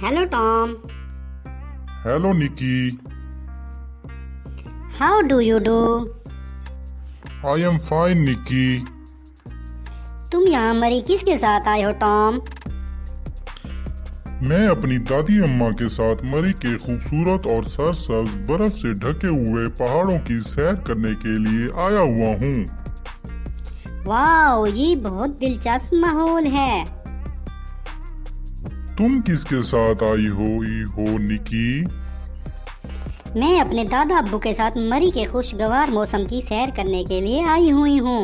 Hello, Tom. Hello, Nikki. How do you do? I am fine, Nikki. तुम यहाँ मरी किसके साथ आए हो, टॉम? मैं अपनी दादी अम्मा के साथ मरी के खूबसूरत और सरसब्ज बर्फ से ढके हुए पहाड़ों की सैर करने के लिए आया हुआ हूँ। वाओ, ये बहुत दिलचस्प माहौल है। तुम किसके साथ आई हो निकी? मैं अपने दादा अब्बू के साथ मरी के खुशगवार मौसम की सैर करने के लिए आई हुई हूँ।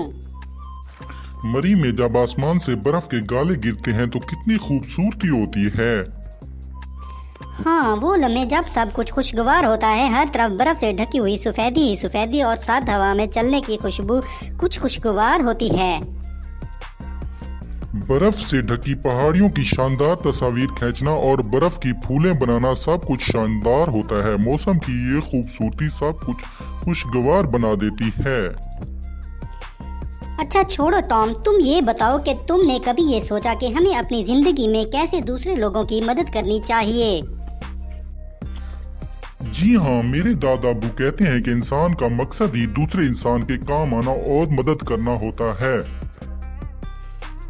मरी में जब आसमान से बर्फ के गाले गिरते हैं तो कितनी खूबसूरती होती है। हाँ, वो लम्हे जब सब कुछ खुशगवार होता है, हर तरफ बर्फ से ढकी हुई सफेदी ही सफेदी और साथ हवा में चलने की खुशबू कुछ खुशगवार होती है। बर्फ से ढकी पहाड़ियों की शानदार तस्वीर खींचना और बर्फ की फूलें बनाना सब कुछ शानदार होता है। मौसम की ये खूबसूरती सब कुछ खुशगवार बना देती है। अच्छा छोड़ो टॉम, तुम ये बताओ कि तुमने कभी ये सोचा कि हमें अपनी जिंदगी में कैसे दूसरे लोगों की मदद करनी चाहिए? जी हाँ, मेरे दादा अब्बू कहते हैं कि इंसान का मकसद ही दूसरे इंसान के काम आना और मदद करना होता है।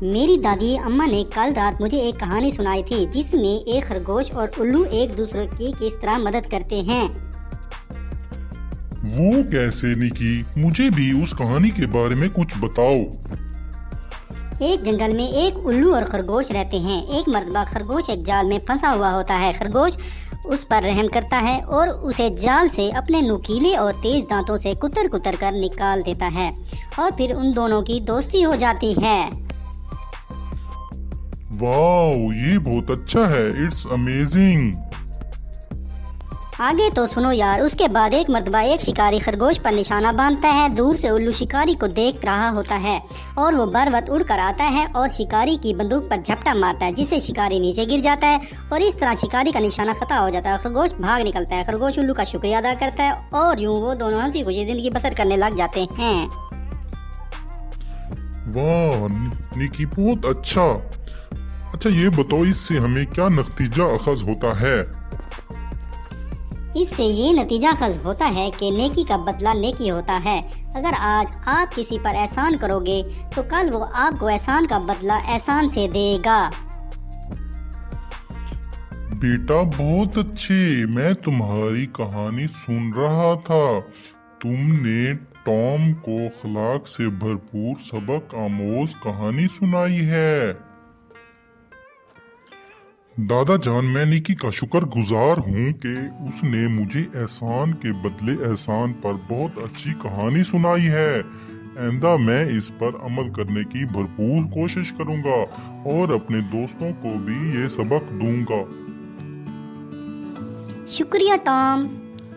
मेरी दादी अम्मा ने कल रात मुझे एक कहानी सुनाई थी जिसमें एक खरगोश और उल्लू एक दूसरे की किस तरह मदद करते हैं। वो कैसे निकी? मुझे भी उस कहानी के बारे में कुछ बताओ। एक जंगल में एक उल्लू और खरगोश रहते हैं। एक मर्तबा खरगोश एक जाल में फंसा हुआ होता है। खरगोश उस पर रहम करता है और उसे जाल से अपने नुकीले और तेज दांतों से कुतर कुतर कर निकाल देता है और फिर उन दोनों की दोस्ती हो जाती है। वाओ, ये बहुत अच्छा है। It's amazing. आगे तो सुनो यार। उसके बाद एक मर्तबा एक शिकारी खरगोश पर निशाना बांधता है। दूर से उल्लू शिकारी को देख रहा होता है और वो बरवत उड़कर आता है और शिकारी की बंदूक पर झपटा मारता है जिससे शिकारी नीचे गिर जाता है और इस तरह शिकारी का निशाना खता हो जाता है। खरगोश भाग निकलता है। खरगोश उल्लू का शुक्रिया अदा करता है और यूं वो दोनों हंसी खुशी जिंदगी बसर करने लग जाते हैं। वाह निकी, बहुत अच्छा। अच्छा ये बताओ, इससे हमें क्या नतीजा अखज़ होता है? इससे ये नतीजा अखज़ होता है कि नेकी का बदला नेकी होता है। अगर आज आप किसी पर एहसान करोगे तो कल वो आपको एहसान का बदला एहसान से देगा। बेटा बहुत अच्छे, मैं तुम्हारी कहानी सुन रहा था। तुमने टॉम को अखलाक से भरपूर सबक आमोज कहानी सुनाई है। दादा जान, मैं निकी का शुक्रगुजार हूँ कि उसने मुझे एहसान के बदले एहसान पर बहुत अच्छी कहानी सुनाई है। आइंदा मैं इस पर अमल करने की भरपूर कोशिश करूँगा और अपने दोस्तों को भी ये सबक दूंगा। शुक्रिया टॉम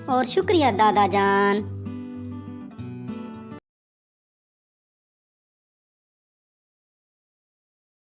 और शुक्रिया दादा जान।